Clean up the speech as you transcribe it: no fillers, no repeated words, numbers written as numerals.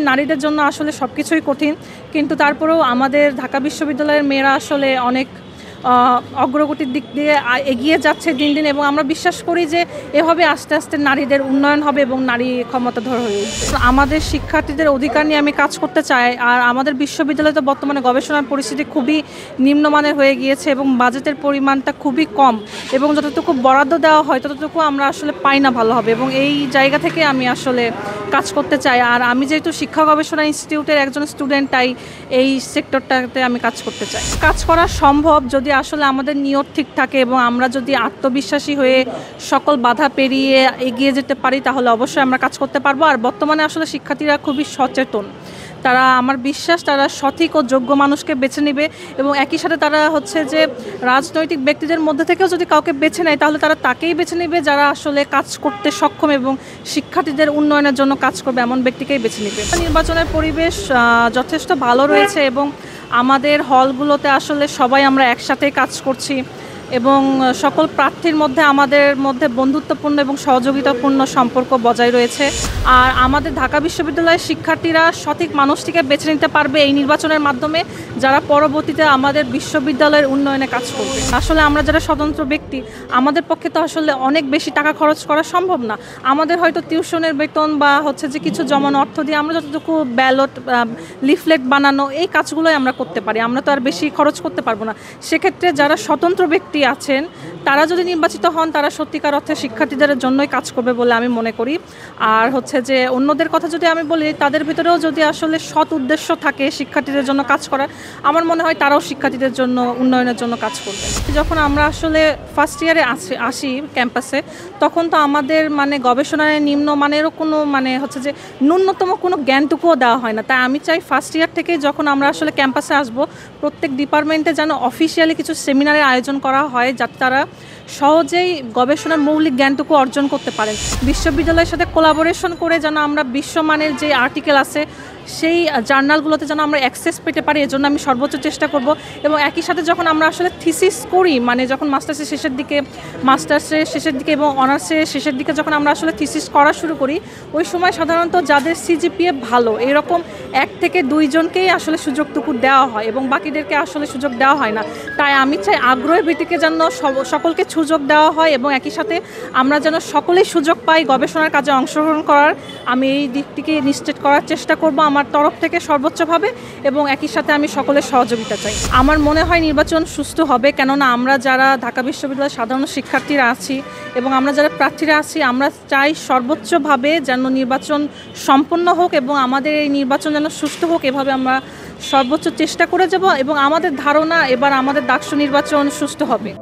নারীদের জন্য আসলে সবকিছুই কঠিন, কিন্তু তারপরেও আমাদের ঢাকা বিশ্ববিদ্যালয়ের মেয়েরা আসলে অনেক অগ্রগতির দিক দিয়ে এগিয়ে যাচ্ছে দিন দিন, এবং আমরা বিশ্বাস করি যে এভাবে আস্তে আস্তে নারীদের উন্নয়ন হবে এবং নারী ক্ষমতাধর হয়ে উঠবে। আমাদের শিক্ষার্থীদের অধিকার নিয়ে আমি কাজ করতে চাই। আর আমাদের বিশ্ববিদ্যালয়ে তো বর্তমানে গবেষণার পরিস্থিতি খুবই নিম্নমানের হয়ে গিয়েছে এবং বাজেটের পরিমাণটা খুবই কম, এবং যতটুকু বরাদ্দ দেওয়া হয় ততটুকু আমরা আসলে পাই না ভালোভাবে, এবং এই জায়গা থেকে আমি আসলে কাজ করতে চাই। আর আমি যেহেতু শিক্ষা গবেষণা ইনস্টিটিউটের একজন স্টুডেন্ট, তাই এই সেক্টরটাতে আমি কাজ করতে চাই। কাজ করা সম্ভব যদি আসলে আমাদের নিয়ত ঠিক থাকে এবং আমরা যদি আত্মবিশ্বাসী হয়ে সকল বাধা পেরিয়ে এগিয়ে যেতে পারি, তাহলে অবশ্যই আমরা কাজ করতে পারবো। আর বর্তমানে আসলে শিক্ষার্থীরা খুবই সচেতন, তারা, আমার বিশ্বাস, তারা সঠিক ও যোগ্য মানুষকে বেছে নেবে, এবং একই সাথে তারা হচ্ছে যে রাজনৈতিক ব্যক্তিদের মধ্যে থেকেও যদি কাউকে বেছে নেয়, তাহলে তারা তাকেই বেছে নেবে যারা আসলে কাজ করতে সক্ষম এবং শিক্ষার্থীদের উন্নয়নের জন্য কাজ করবে, এমন ব্যক্তিকেই বেছে নেবে। নির্বাচনের পরিবেশ যথেষ্ট ভালো রয়েছে, এবং আমাদের হলগুলোতে আসলে সবাই আমরা একসাথে কাজ করছি, এবং সকল প্রার্থীর মধ্যে আমাদের মধ্যে বন্ধুত্বপূর্ণ এবং সহযোগিতাপূর্ণ সম্পর্ক বজায় রয়েছে। আর আমাদের ঢাকা বিশ্ববিদ্যালয়ের শিক্ষার্থীরা সঠিক মানুষটিকে বেছে নিতে পারবে এই নির্বাচনের মাধ্যমে, যারা পরবর্তীতে আমাদের বিশ্ববিদ্যালয়ের উন্নয়নে কাজ করবে। আসলে আমরা যারা স্বতন্ত্র ব্যক্তি, আমাদের পক্ষে তো আসলে অনেক বেশি টাকা খরচ করা সম্ভব না। আমাদের হয়তো টিউশনের বেতন বা হচ্ছে যে কিছু জমানো অর্থ দিয়ে আমরা যতটুকু ব্যালট, লিফলেট বানানো, এই কাজগুলোই আমরা করতে পারি। আমরা তো আর বেশি খরচ করতে পারবো না। সেক্ষেত্রে যারা স্বতন্ত্র ব্যক্তি আছেন, তারা যদি নির্বাচিত হন, তারা সত্যিকার অর্থে শিক্ষার্থীদের জন্যই কাজ করবে বলে আমি মনে করি। আর হচ্ছে যে অন্যদের কথা যদি আমি বলি, তাদের ভিতরেও যদি আসলে সৎ উদ্দেশ্য থাকে শিক্ষার্থীদের জন্য কাজ করার, আমার মনে হয় তারাও শিক্ষার্থীদের জন্য উন্নয়নের জন্য কাজ করবে। যখন আমরা আসলে ফার্স্ট ইয়ারে আসি ক্যাম্পাসে, তখন তো আমাদের গবেষণায় নিম্নমানেরও কোনো হচ্ছে যে ন্যূনতম কোনো জ্ঞানটুকুও দেওয়া হয় না। তাই আমি চাই ফার্স্ট ইয়ার থেকেই যখন আমরা আসলে ক্যাম্পাসে আসব, প্রত্যেক ডিপার্টমেন্টে যেন অফিসিয়ালি কিছু সেমিনারের আয়োজন করা হয়, যাতে তারা সহজেই গবেষণার মৌলিক জ্ঞানটুকু অর্জন করতে পারেন। বিশ্ববিদ্যালয়ের সাথে কোলাবোরেশন করে যেন আমরা বিশ্বমানের যে আর্টিকেল আছে সেই জার্নালগুলোতে যেন আমরা অ্যাক্সেস পেতে পারি, এজন্য আমি সর্বোচ্চ চেষ্টা করব। এবং একই সাথে যখন আমরা আসলে থিসিস করি, যখন মাস্টার্সের শেষের দিকে এবং অনার্সের শেষের দিকে যখন আমরা আসলে থিসিস করা শুরু করি, ওই সময় সাধারণত যাদের সিজিপিএ ভালো, এরকম 1 থেকে 2 জনকেই আসলে সুযোগটুকু দেওয়া হয় এবং বাকিদেরকে আসলে সুযোগ দেওয়া হয় না। তাই আমি চাই আগ্রহের ভিত্তিতে যেন সকলকে সুযোগ দেওয়া হয়, এবং একই সাথে আমরা যেন সকলেই সুযোগ পাই গবেষণার কাজে অংশগ্রহণ করার। আমি এই দিকটিকে নিশ্চিত করার চেষ্টা করব আমার তরফ থেকে সর্বোচ্চভাবে, এবং একই সাথে আমি সকলের সহযোগিতা চাই। আমার মনে হয় নির্বাচন সুষ্ঠু হবে, কেননা আমরা যারা ঢাকা বিশ্ববিদ্যালয়ের সাধারণ শিক্ষার্থীরা আছি এবং আমরা যারা প্রার্থীরা আছি, আমরা চাই সর্বোচ্চভাবে যেন নির্বাচন সম্পন্ন হোক এবং আমাদের এই নির্বাচন যেন সুষ্ঠু হোক। এভাবে আমরা সর্বোচ্চ চেষ্টা করে যাব, এবং আমাদের ধারণা এবার আমাদের ডাকসু নির্বাচন সুষ্ঠু হবে।